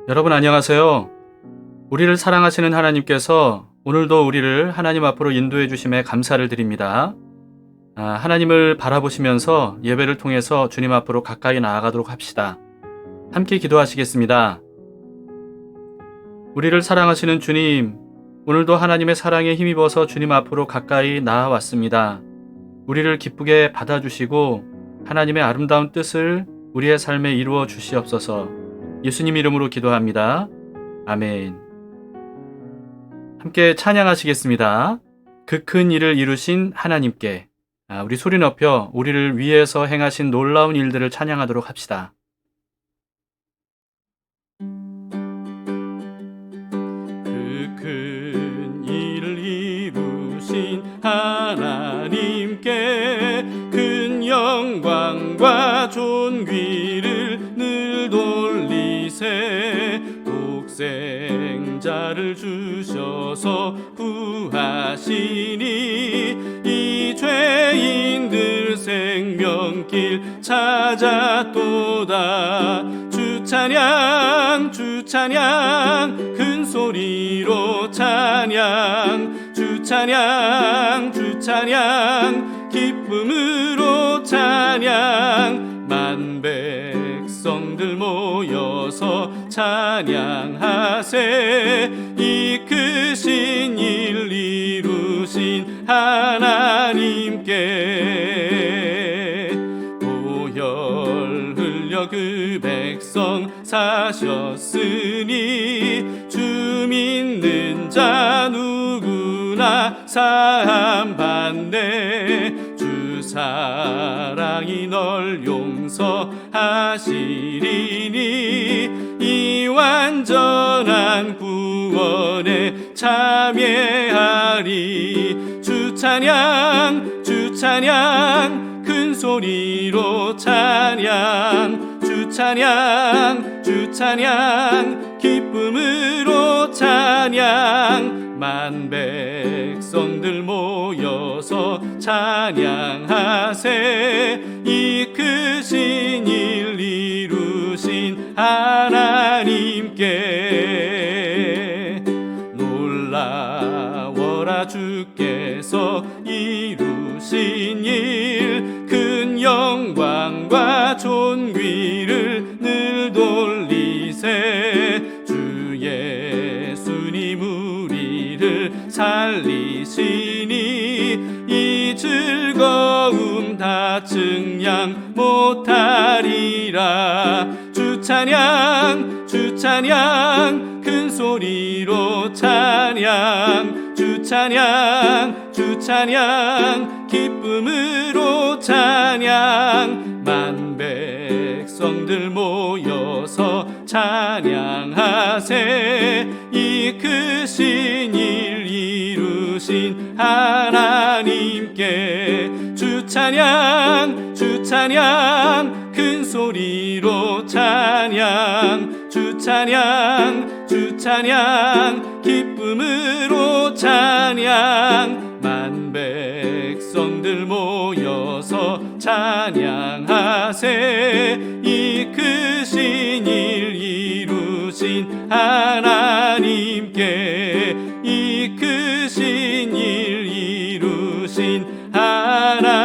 여러분 안녕하세요. 우리를 사랑하시는 하나님께서 오늘도 우리를 하나님 앞으로 인도해 주심에 감사를 드립니다. 하나님을 바라보시면서 예배를 통해서 주님 앞으로 가까이 나아가도록 합시다. 함께 기도하시겠습니다. 우리를 사랑하시는 주님, 오늘도 하나님의 사랑에 힘입어서 주님 앞으로 가까이 나아왔습니다. 우리를 기쁘게 받아주시고 하나님의 아름다운 뜻을 우리의 삶에 이루어 주시옵소서. 예수님 이름으로 기도합니다. 아멘. 함께 찬양하시겠습니다. 그 큰 일을 이루신 하나님께. 우리 소리 높여 우리를 위해서 행하신 놀라운 일들을 찬양하도록 합시다. 그 큰 일을 이루신 하나님께 큰 영광과 존귀를 늘 돌리세. 독생자를 주셔서 구하시니 이 죄인들 생명길 찾았도다. 주 찬양 주 찬양 큰 소리로 찬양 주 찬양 주 찬양 기쁨으로 찬양 만 백성들 모여서 찬양하세. 이 크신 일 이루신 하나님께 보혈 흘려 그 백성 사셨으니 주 믿는 자 누구나 사함 받네. 주 사랑이 널 용서하시리니 이 완전한 구원에 참여하리. 주 찬양 주 찬양 큰 소리로 찬양 주 찬양 주 찬양 기쁨으로 찬양 만 백성들 모여서 찬양하세. 이 크신 일 이루신 하나님께 놀라워라. 주께서 이루신 일 큰 영광과 존귀를 늘 돌리세. 주 예수님 우리를 살리시니 이 즐거움 다 증량 못하리라. 주 찬양 주 찬양 큰 소리로 찬양 주 찬양 주 찬양 기쁨으로 찬양 만 백성들 모여서 찬양하세. 이 크신 일 이루신 하나님께 주 찬양 주 찬양 큰 소리로 찬양 주 찬양 주 찬양 기쁨으로 찬양 만 백성들 모여서 찬양하세. 이 크신 일 이루신 하나님께 이 크신 일 이루신 하나님께.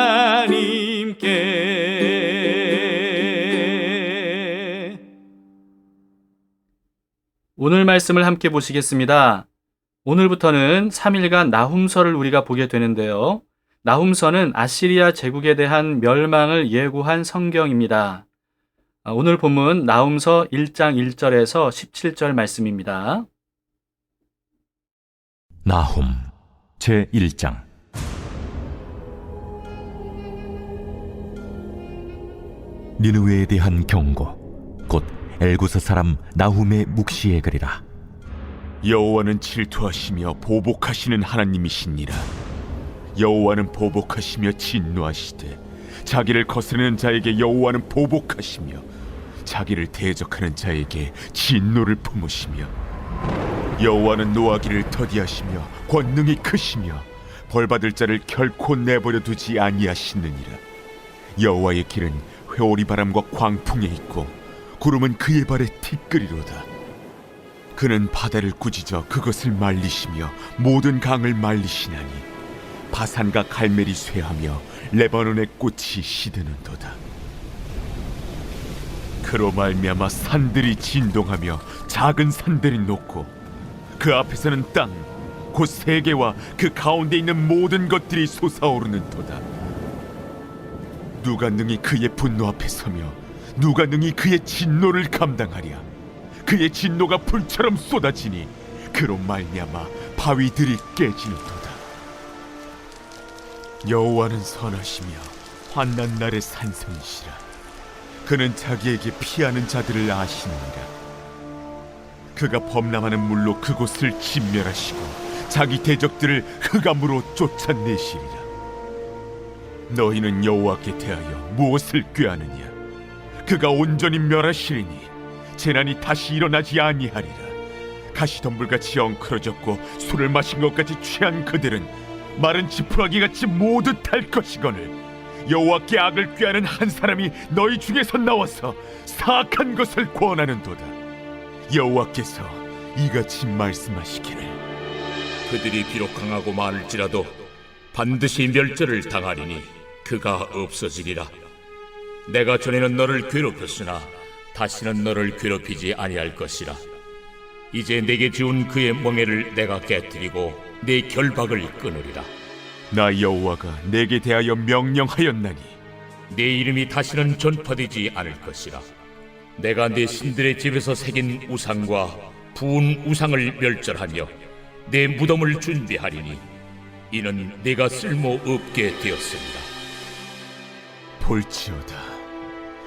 오늘 말씀을 함께 보시겠습니다. 오늘부터는 3일간 나훔서를 우리가 보게 되는데요. 나훔서는 아시리아 제국에 대한 멸망을 예고한 성경입니다. 오늘 본문 나훔서 1장 1절에서 17절 말씀입니다. 나훔 제1장. 니느웨에 대한 경고, 곧 엘구스 사람 나훔의 묵시에 그리라. 여호와는 질투하시며 보복하시는 하나님이시니라. 여호와는 보복하시며 진노하시되 자기를 거스르는 자에게 여호와는 보복하시며 자기를 대적하는 자에게 진노를 품으시며 여호와는 노하기를 더디하시며 권능이 크시며 벌받을 자를 결코 내버려 두지 아니하시느니라. 여호와의 길은 회오리 바람과 광풍에 있고 구름은 그의 발에 티끌이로다. 그는 바다를 꾸짖어 그것을 말리시며 모든 강을 말리시나니 바산과 갈멜이 쇠하며 레바논의 꽃이 시드는도다. 그로 말미암아 산들이 진동하며 작은 산들이 녹고 그 앞에서는 땅 곧 세계와 그 가운데 있는 모든 것들이 솟아오르는도다. 누가 능히 그의 분노 앞에 서며 누가 능히 그의 진노를 감당하랴. 그의 진노가 불처럼 쏟아지니 그로 말미암아 바위들이 깨지는도다. 여호와는 선하시며 환난 날의 산성이시라. 그는 자기에게 피하는 자들을 아시느니라. 그가 범람하는 물로 그곳을 진멸하시고 자기 대적들을 흑암으로 쫓아내시리라. 너희는 여호와께 대하여 무엇을 꾀하느냐? 그가 온전히 멸하시리니 재난이 다시 일어나지 아니하리라. 가시덤불같이 엉클어졌고 술을 마신 것같이 취한 그들은 마른 지푸라기같이 모두 탈 것이거늘 여호와께 악을 꾀하는 한 사람이 너희 중에서 나와서 사악한 것을 권하는도다. 여호와께서 이같이 말씀하시기를 그들이 비록 강하고 많을지라도 반드시 멸절을 당하리니 그가 없어지리라. 내가 전에는 너를 괴롭혔으나 다시는 너를 괴롭히지 아니할 것이라. 이제 내게 지운 그의 멍에를 내가 깨뜨리고 내 결박을 끊으리라. 나 여호와가 내게 대하여 명령하였나니 내 이름이 다시는 전파되지 않을 것이라. 내가 내 신들의 집에서 새긴 우상과 부은 우상을 멸절하며 내 무덤을 준비하리니 이는 내가 쓸모없게 되었습니다. 볼지어다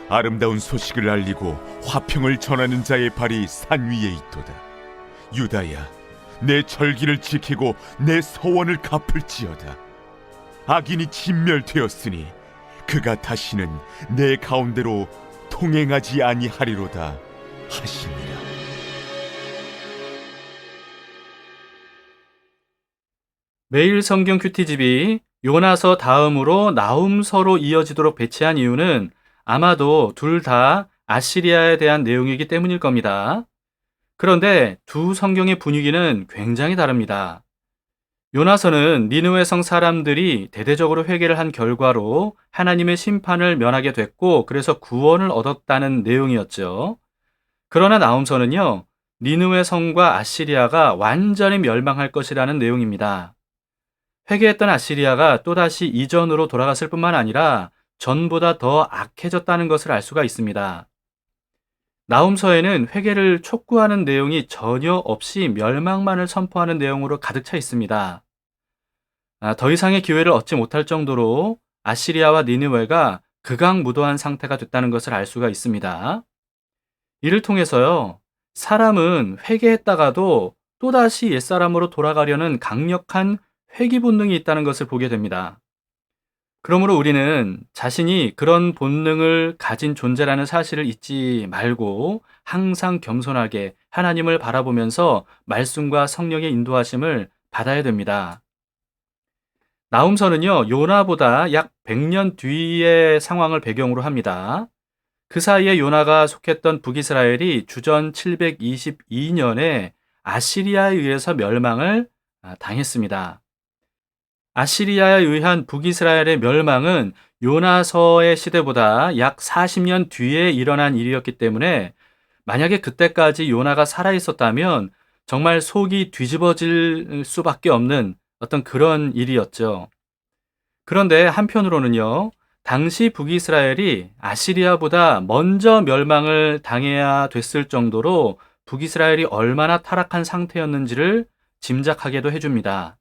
아름다운 소식을 알리고 화평을 전하는 자의 발이 산 위에 있도다. 유다야 내 절기를 지키고 내 서원을 갚을지어다. 악인이 진멸되었으니 그가 다시는 내 가운데로 통행하지 아니하리로다 하시니라. 매일 성경 큐티집이 요나서 다음으로 나훔서로 이어지도록 배치한 이유는 아마도 둘 다 아시리아에 대한 내용이기 때문일 겁니다. 그런데 두 성경의 분위기는 굉장히 다릅니다. 요나서는 니느웨 성 사람들이 대대적으로 회개를 한 결과로 하나님의 심판을 면하게 됐고 그래서 구원을 얻었다는 내용이었죠. 그러나 나훔서는요, 니느웨 성과 아시리아가 완전히 멸망할 것이라는 내용입니다. 회개했던 아시리아가 또다시 이전으로 돌아갔을 뿐만 아니라 전보다 더 악해졌다는 것을 알 수가 있습니다. 나훔서에는 회개를 촉구하는 내용이 전혀 없이 멸망만을 선포하는 내용으로 가득 차 있습니다. 더 이상의 기회를 얻지 못할 정도로 아시리아와 니느웨가 극악무도한 상태가 됐다는 것을 알 수가 있습니다. 이를 통해서요, 사람은 회개했다가도 또다시 옛사람으로 돌아가려는 강력한 회귀 본능이 있다는 것을 보게 됩니다. 그러므로 우리는 자신이 그런 본능을 가진 존재라는 사실을 잊지 말고 항상 겸손하게 하나님을 바라보면서 말씀과 성령의 인도하심을 받아야 됩니다. 나훔서는요, 요나보다 약 100년 뒤의 상황을 배경으로 합니다. 그 사이에 요나가 속했던 북이스라엘이 주전 722년에 아시리아에 의해서 멸망을 당했습니다. 아시리아에 의한 북이스라엘의 멸망은 요나서의 시대보다 약 40년 뒤에 일어난 일이었기 때문에 만약에 그때까지 요나가 살아있었다면 정말 속이 뒤집어질 수밖에 없는 어떤 그런 일이었죠. 그런데 한편으로는요, 당시 북이스라엘이 아시리아보다 먼저 멸망을 당해야 됐을 정도로 북이스라엘이 얼마나 타락한 상태였는지를 짐작하게도 해줍니다.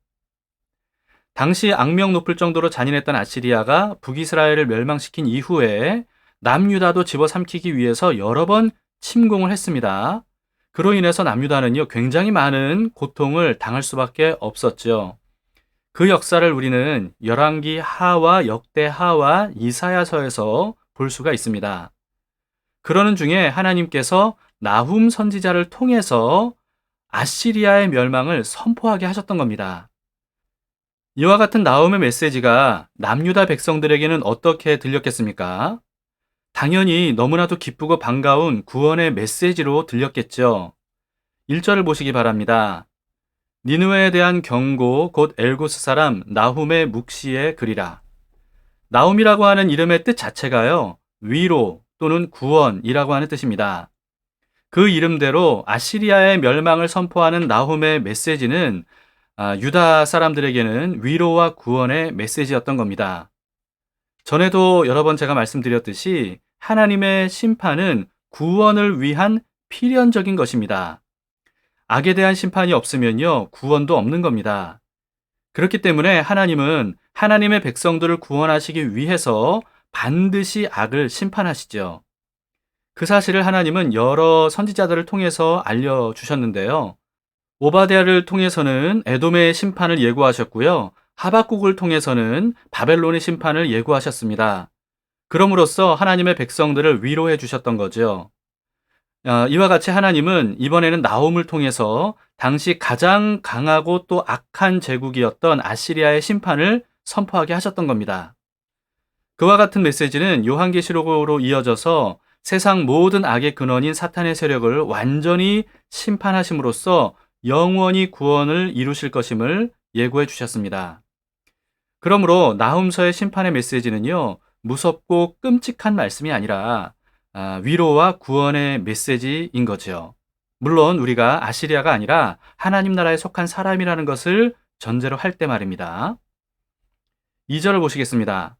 당시 악명 높을 정도로 잔인했던 아시리아가 북이스라엘을 멸망시킨 이후에 남유다도 집어삼키기 위해서 여러 번 침공을 했습니다. 그로 인해서 남유다는요, 굉장히 많은 고통을 당할 수밖에 없었죠. 그 역사를 우리는 열왕기 하와 역대 하와 이사야서에서 볼 수가 있습니다. 그러는 중에 하나님께서 나훔 선지자를 통해서 아시리아의 멸망을 선포하게 하셨던 겁니다. 이와 같은 나훔의 메시지가 남유다 백성들에게는 어떻게 들렸겠습니까? 당연히 너무나도 기쁘고 반가운 구원의 메시지로 들렸겠죠. 1절을 보시기 바랍니다. 니느웨에 대한 경고 곧 엘고스 사람 나훔의 묵시의 글이라. 나훔이라고 하는 이름의 뜻 자체가요, 위로 또는 구원이라고 하는 뜻입니다. 그 이름대로 아시리아의 멸망을 선포하는 나훔의 메시지는 유다 사람들에게는 위로와 구원의 메시지였던 겁니다. 전에도 여러 번 제가 말씀드렸듯이 하나님의 심판은 구원을 위한 필연적인 것입니다. 악에 대한 심판이 없으면요, 구원도 없는 겁니다. 그렇기 때문에 하나님은 하나님의 백성들을 구원하시기 위해서 반드시 악을 심판하시죠. 그 사실을 하나님은 여러 선지자들을 통해서 알려주셨는데요. 오바댜를 통해서는 에돔의 심판을 예고하셨고요. 하박국을 통해서는 바벨론의 심판을 예고하셨습니다. 그럼으로써 하나님의 백성들을 위로해 주셨던 거죠. 이와 같이 하나님은 이번에는 나홈을 통해서 당시 가장 강하고 또 악한 제국이었던 아시리아의 심판을 선포하게 하셨던 겁니다. 그와 같은 메시지는 요한계시록으로 이어져서 세상 모든 악의 근원인 사탄의 세력을 완전히 심판하심으로써 영원히 구원을 이루실 것임을 예고해 주셨습니다. 그러므로 나훔서의 심판의 메시지는요, 무섭고 끔찍한 말씀이 아니라 위로와 구원의 메시지인 거죠. 물론 우리가 아시리아가 아니라 하나님 나라에 속한 사람이라는 것을 전제로 할 때 말입니다. 2절을 보시겠습니다.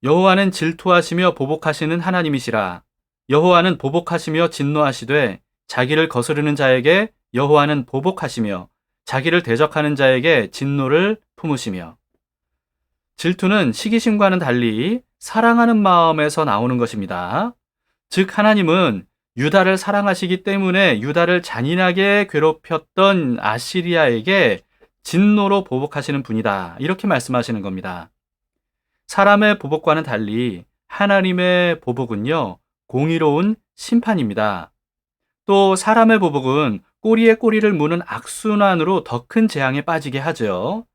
여호와는 질투하시며 보복하시는 하나님이시라. 여호와는 보복하시며 진노하시되 자기를 거스르는 자에게 여호와는 보복하시며 자기를 대적하는 자에게 진노를 품으시며. 질투는 시기심과는 달리 사랑하는 마음에서 나오는 것입니다. 즉 하나님은 유다를 사랑하시기 때문에 유다를 잔인하게 괴롭혔던 아시리아에게 진노로 보복하시는 분이다, 이렇게 말씀하시는 겁니다. 사람의 보복과는 달리 하나님의 보복은요, 공의로운 심판입니다. 또 사람의 보복은 꼬리에 꼬리를 무는 악순환으로 더 큰 재앙에 빠지게 하죠.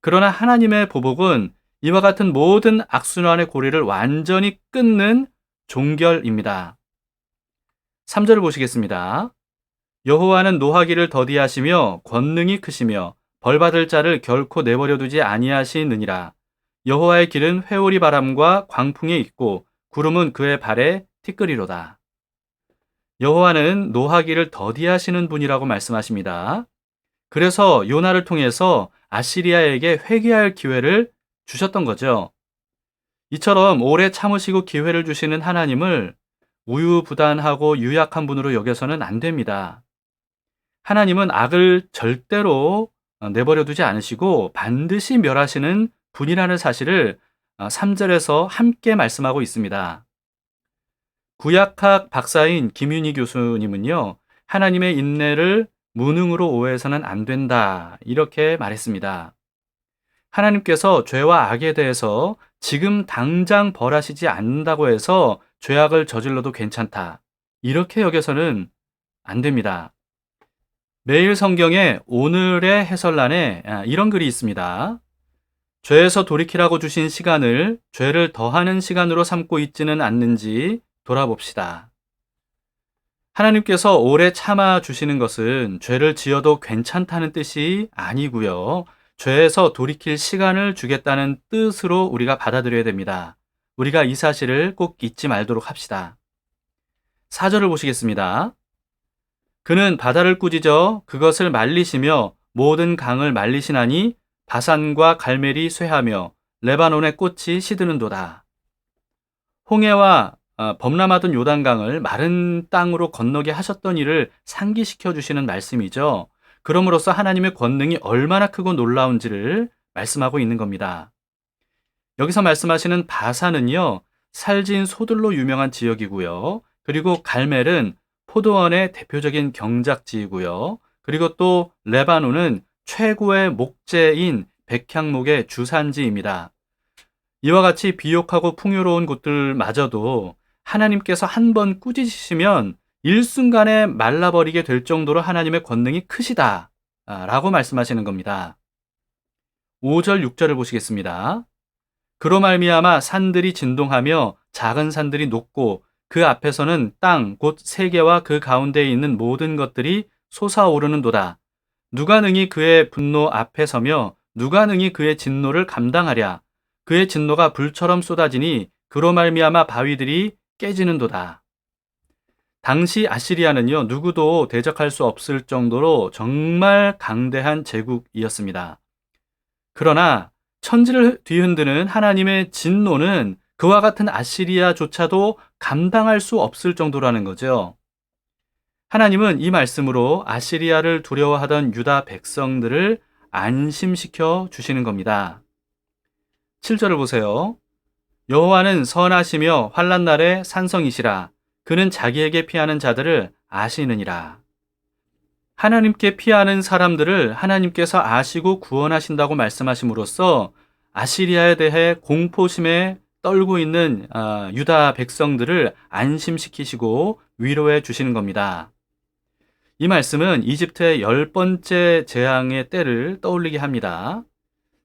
그러나 하나님의 보복은 이와 같은 모든 악순환의 고리를 완전히 끊는 종결입니다. 3절을 보시겠습니다. 여호와는 노하기를 더디하시며 권능이 크시며 벌받을 자를 결코 내버려 두지 아니하시느니라. 여호와의 길은 회오리 바람과 광풍에 있고 구름은 그의 발에 티끌이로다. 여호와는 노하기를 더디하시는 분이라고 말씀하십니다. 그래서 요나를 통해서 아시리아에게 회개할 기회를 주셨던 거죠. 이처럼 오래 참으시고 기회를 주시는 하나님을 우유부단하고 유약한 분으로 여겨서는 안 됩니다. 하나님은 악을 절대로 내버려 두지 않으시고 반드시 멸하시는 분이라는 사실을 3절에서 함께 말씀하고 있습니다. 구약학 박사인 김윤희 교수님은요, 하나님의 인내를 무능으로 오해해서는 안 된다, 이렇게 말했습니다. 하나님께서 죄와 악에 대해서 지금 당장 벌하시지 않는다고 해서 죄악을 저질러도 괜찮다, 이렇게 여겨서는 안 됩니다. 매일 성경에 오늘의 해설란에 이런 글이 있습니다. 죄에서 돌이키라고 주신 시간을 죄를 더하는 시간으로 삼고 있지는 않는지 돌아봅시다. 하나님께서 오래 참아 주시는 것은 죄를 지어도 괜찮다는 뜻이 아니고요, 죄에서 돌이킬 시간을 주겠다는 뜻으로 우리가 받아들여야 됩니다. 우리가 이 사실을 꼭 잊지 말도록 합시다. 4절을 보시겠습니다. 그는 바다를 꾸짖어 그것을 말리시며 모든 강을 말리시나니 바산과 갈멜이 쇠하며 레바논의 꽃이 시드는도다. 홍해와 범람하던 요단강을 마른 땅으로 건너게 하셨던 일을 상기시켜 주시는 말씀이죠. 그럼으로써 하나님의 권능이 얼마나 크고 놀라운지를 말씀하고 있는 겁니다. 여기서 말씀하시는 바산은요, 살진 소들로 유명한 지역이고요. 그리고 갈멜은 포도원의 대표적인 경작지이고요. 그리고 또 레바논은 최고의 목재인 백향목의 주산지입니다. 이와 같이 비옥하고 풍요로운 곳들마저도 하나님께서 한 번 꾸짖으시면 일순간에 말라버리게 될 정도로 하나님의 권능이 크시다 라고 말씀하시는 겁니다. 5절 6절을 보시겠습니다. 그로 말미암아 산들이 진동하며 작은 산들이 녹고 그 앞에서는 땅 곧 세계와 그 가운데에 있는 모든 것들이 솟아오르는도다. 누가 능히 그의 분노 앞에 서며 누가 능히 그의 진노를 감당하랴. 그의 진노가 불처럼 쏟아지니 그로 말미암아 바위들이 깨지는도다. 당시 아시리아는요, 누구도 대적할 수 없을 정도로 정말 강대한 제국이었습니다. 그러나 천지를 뒤흔드는 하나님의 진노는 그와 같은 아시리아조차도 감당할 수 없을 정도라는 거죠. 하나님은 이 말씀으로 아시리아를 두려워하던 유다 백성들을 안심시켜 주시는 겁니다. 7절을 보세요. 여호와는 선하시며 환난 날에 산성이시라. 그는 자기에게 피하는 자들을 아시느니라. 하나님께 피하는 사람들을 하나님께서 아시고 구원하신다고 말씀하심으로써 아시리아에 대해 공포심에 떨고 있는 유다 백성들을 안심시키시고 위로해 주시는 겁니다. 이 말씀은 이집트의 10번째 재앙의 때를 떠올리게 합니다.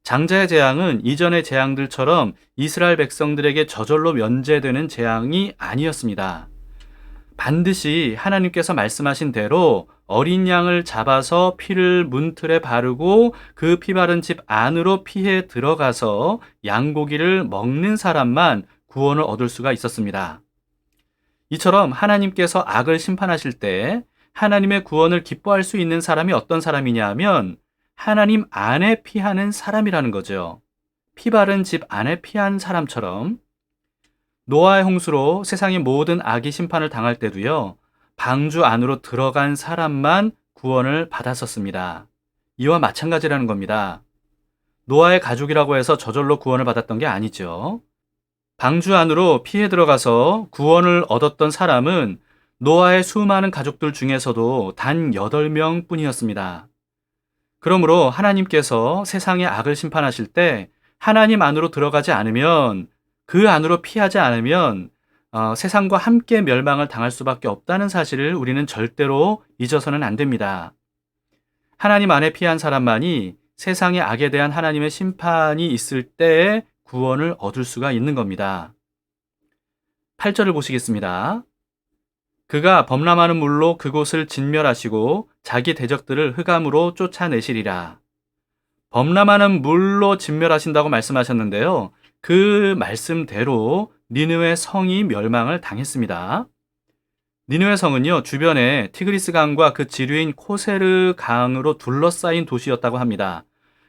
장자의 재앙은 이전의 재앙들처럼 이스라엘 백성들에게 저절로 면제되는 재앙이 아니었습니다. 반드시 하나님께서 말씀하신 대로 어린 양을 잡아서 피를 문틀에 바르고 그 피 바른 집 안으로 피해 들어가서 양고기를 먹는 사람만 구원을 얻을 수가 있었습니다. 이처럼 하나님께서 악을 심판하실 때 하나님의 구원을 기뻐할 수 있는 사람이 어떤 사람이냐 하면 하나님 안에 피하는 사람이라는 거죠. 피 바른 집 안에 피한 사람처럼 노아의 홍수로 세상의 모든 악이 심판을 당할 때도요, 방주 안으로 들어간 사람만 구원을 받았었습니다. 이와 마찬가지라는 겁니다. 노아의 가족이라고 해서 저절로 구원을 받았던 게 아니죠. 방주 안으로 피해 들어가서 구원을 얻었던 사람은 노아의 수많은 가족들 중에서도 단 8명 뿐이었습니다. 그러므로 하나님께서 세상의 악을 심판하실 때 하나님 안으로 들어가지 않으면, 그 안으로 피하지 않으면 세상과 함께 멸망을 당할 수밖에 없다는 사실을 우리는 절대로 잊어서는 안 됩니다. 하나님 안에 피한 사람만이 세상의 악에 대한 하나님의 심판이 있을 때에 구원을 얻을 수가 있는 겁니다. 8절을 보시겠습니다. 그가 범람하는 물로 그곳을 진멸하시고 자기 대적들을 흑암으로 쫓아내시리라. 범람하는 물로 진멸하신다고 말씀하셨는데요. 그 말씀대로 니느웨 성이 멸망을 당했습니다. 니느웨 성은요, 주변에 티그리스 강과 그 지류인 코세르 강으로 둘러싸인 도시였다고 합니다.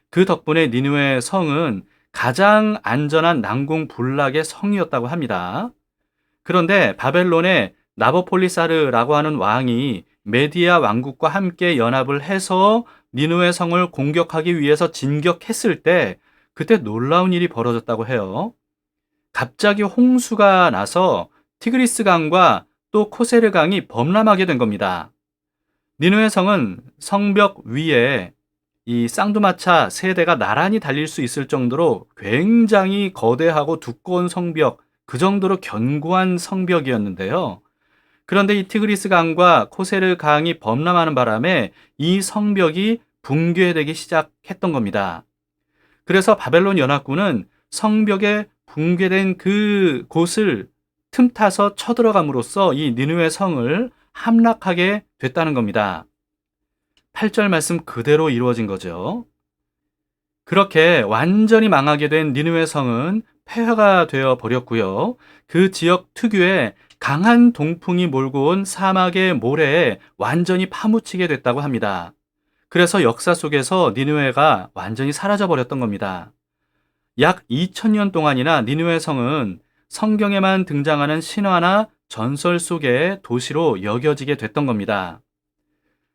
그 덕분에 니느웨 성은 가장 안전한 난공불락의 성이었다고 합니다. 그런데 바벨론의 나보폴리사르라고 하는 왕이 메디아 왕국과 함께 연합을 해서 니느웨 성을 공격하기 위해서 진격했을 때 그때 놀라운 일이 벌어졌다고 해요. 갑자기 홍수가 나서 티그리스 강과 또 코세르 강이 범람하게 된 겁니다. 니느웨 성은 성벽 위에 이 쌍두마차 3대가 나란히 달릴 수 있을 정도로 굉장히 거대하고 두꺼운 성벽, 그 정도로 견고한 성벽이었는데요. 그런데 이 티그리스 강과 코세르 강이 범람하는 바람에 이 성벽이 붕괴되기 시작했던 겁니다. 그래서 바벨론 연합군은 성벽에 붕괴된 그 곳을 틈타서 쳐들어감으로써 이 니느웨 성을 함락하게 됐다는 겁니다. 8절 말씀 그대로 이루어진 거죠. 그렇게 완전히 망하게 된 니느웨 성은 폐허가 되어 버렸고요. 그 지역 특유의 강한 동풍이 몰고 온 사막의 모래에 완전히 파묻히게 됐다고 합니다. 그래서 역사 속에서 니느웨가 완전히 사라져 버렸던 겁니다. 약 2000년 동안이나 니느웨 성은 성경에만 등장하는 신화나 전설 속의 도시로 여겨지게 됐던 겁니다.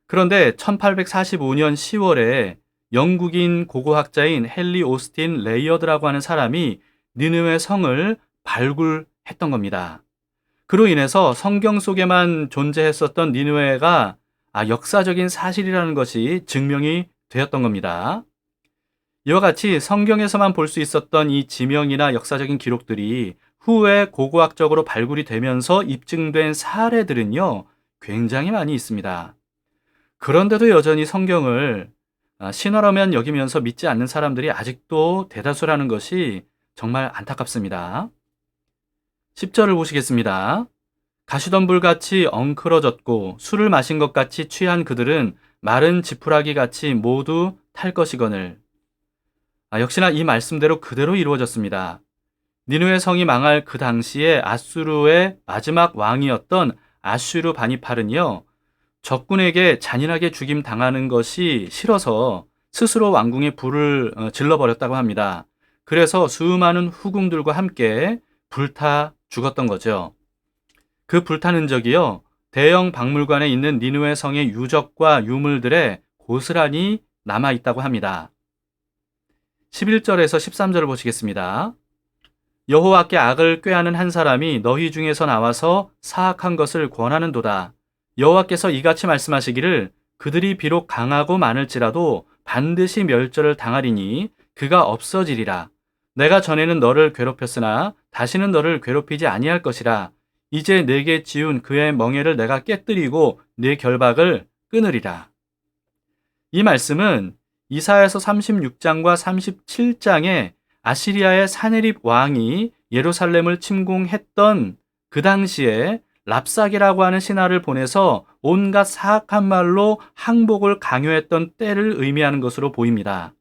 그런데 1845년 10월에 영국인 고고학자인 헨리 오스틴 레이어드라고 하는 사람이 니느웨 성을 발굴했던 겁니다. 그로 인해서 성경 속에만 존재했었던 니느웨가 역사적인 사실이라는 것이 증명이 되었던 겁니다. 이와 같이 성경에서만 볼 수 있었던 이 지명이나 역사적인 기록들이 후에 고고학적으로 발굴이 되면서 입증된 사례들은요, 굉장히 많이 있습니다. 그런데도 여전히 성경을 신화라면 여기면서 믿지 않는 사람들이 아직도 대다수라는 것이 정말 안타깝습니다. 10절을 보시겠습니다. 가시덤불같이 엉클어졌고 술을 마신 것 같이 취한 그들은 마른 지푸라기 같이 모두 탈 것이거늘. 역시나 이 말씀대로 그대로 이루어졌습니다. 니느웨 성이 망할 그 당시에 아수르의 마지막 왕이었던 아슈르 바니팔은요, 적군에게 잔인하게 죽임 당하는 것이 싫어서 스스로 왕궁에 불을 질러버렸다고 합니다. 그래서 수많은 후궁들과 함께 불타 죽었던 거죠. 그 불타는 적이요, 대형 박물관에 있는 니느웨 성의 유적과 유물들에 고스란히 남아있다고 합니다. 11절에서 13절을 보시겠습니다. 여호와께 악을 꾀하는 한 사람이 너희 중에서 나와서 사악한 것을 권하는도다. 여호와께서 이같이 말씀하시기를 그들이 비록 강하고 많을지라도 반드시 멸절을 당하리니 그가 없어지리라. 내가 전에는 너를 괴롭혔으나 다시는 너를 괴롭히지 아니할 것이라. 이제 내게 지운 그의 멍에를 내가 깨뜨리고 네 결박을 끊으리라. 이 말씀은 이사야서 36장과 37장에 아시리아의 사네립 왕이 예루살렘을 침공했던 그 당시에 랍사게라고 하는 신하를 보내서 온갖 사악한 말로 항복을 강요했던 때를 의미하는 것으로 보입니다.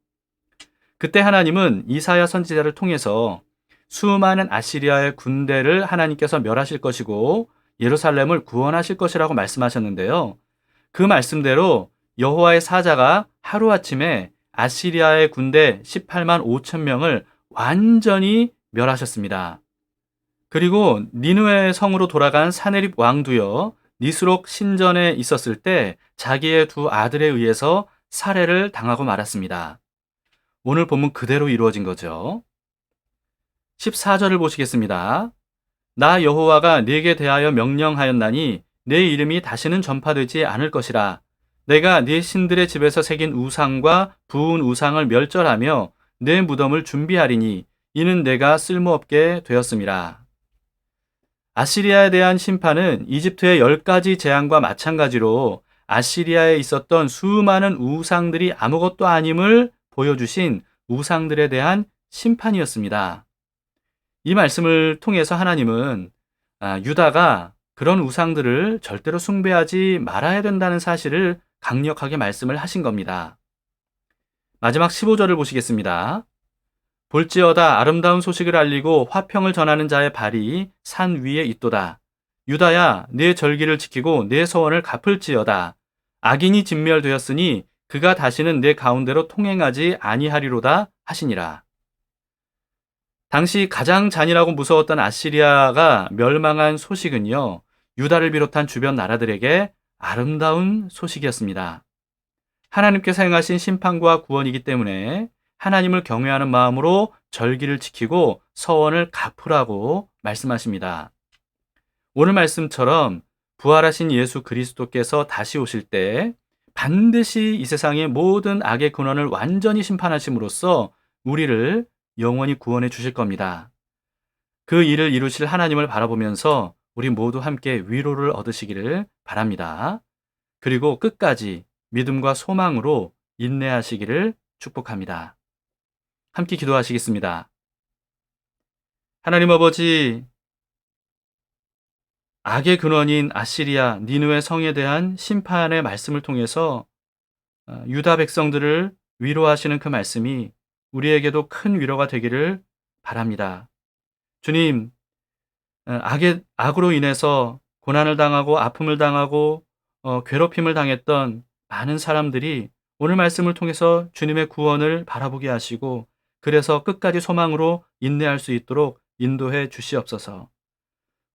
그때 하나님은 이사야 선지자를 통해서 수많은 아시리아의 군대를 하나님께서 멸하실 것이고 예루살렘을 구원하실 것이라고 말씀하셨는데요. 그 말씀대로 여호와의 사자가 하루아침에 아시리아의 군대 18만 5천 명을 완전히 멸하셨습니다. 그리고 니느웨 성으로 돌아간 사네립 왕도요, 니스록 신전에 있었을 때 자기의 두 아들에 의해서 살해를 당하고 말았습니다. 오늘 본문 그대로 이루어진 거죠. 14절을 보시겠습니다. 나 여호와가 네게 대하여 명령하였나니 내 이름이 다시는 전파되지 않을 것이라. 내가 네 신들의 집에서 새긴 우상과 부은 우상을 멸절하며 내 무덤을 준비하리니 이는 내가 쓸모없게 되었음이라. 아시리아에 대한 심판은 이집트의 10가지 재앙과 마찬가지로 아시리아에 있었던 수많은 우상들이 아무것도 아님을 보여주신 우상들에 대한 심판이었습니다. 이 말씀을 통해서 하나님은 유다가 그런 우상들을 절대로 숭배하지 말아야 된다는 사실을 강력하게 말씀을 하신 겁니다. 마지막 15절을 보시겠습니다. 볼지어다 아름다운 소식을 알리고 화평을 전하는 자의 발이 산 위에 있도다. 유다야, 내 절기를 지키고 내 소원을 갚을지어다. 악인이 진멸되었으니 그가 다시는 내 가운데로 통행하지 아니하리로다 하시니라. 당시 가장 잔인하고 무서웠던 아시리아가 멸망한 소식은요, 유다를 비롯한 주변 나라들에게 아름다운 소식이었습니다. 하나님께서 행하신 심판과 구원이기 때문에 하나님을 경외하는 마음으로 절기를 지키고 서원을 갚으라고 말씀하십니다. 오늘 말씀처럼 부활하신 예수 그리스도께서 다시 오실 때 반드시 이 세상의 모든 악의 근원을 완전히 심판하심으로써 우리를 영원히 구원해 주실 겁니다. 그 일을 이루실 하나님을 바라보면서 우리 모두 함께 위로를 얻으시기를 바랍니다. 그리고 끝까지 믿음과 소망으로 인내하시기를 축복합니다. 함께 기도하시겠습니다. 하나님 아버지, 악의 근원인 아시리아 니느웨 성에 대한 심판의 말씀을 통해서 유다 백성들을 위로하시는 그 말씀이 우리에게도 큰 위로가 되기를 바랍니다. 주님, 악으로 인해서 고난을 당하고 아픔을 당하고 괴롭힘을 당했던 많은 사람들이 오늘 말씀을 통해서 주님의 구원을 바라보게 하시고 그래서 끝까지 소망으로 인내할 수 있도록 인도해 주시옵소서.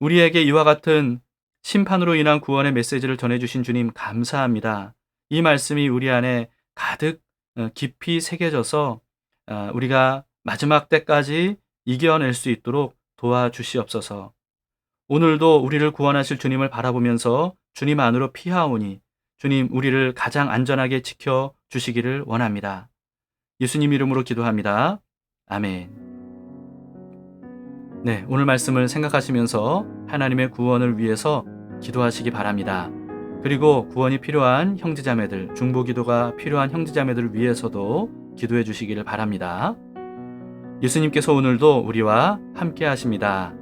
우리에게 이와 같은 심판으로 인한 구원의 메시지를 전해주신 주님 감사합니다. 이 말씀이 우리 안에 가득 깊이 새겨져서 우리가 마지막 때까지 이겨낼 수 있도록 도와주시옵소서. 오늘도 우리를 구원하실 주님을 바라보면서 주님 안으로 피하오니 주님 우리를 가장 안전하게 지켜주시기를 원합니다. 예수님 이름으로 기도합니다. 아멘. 네, 오늘 말씀을 생각하시면서 하나님의 구원을 위해서 기도하시기 바랍니다. 그리고 구원이 필요한 형제자매들, 중보기도가 필요한 형제자매들을 위해서도 기도해 주시기를 바랍니다. 예수님께서 오늘도 우리와 함께 하십니다.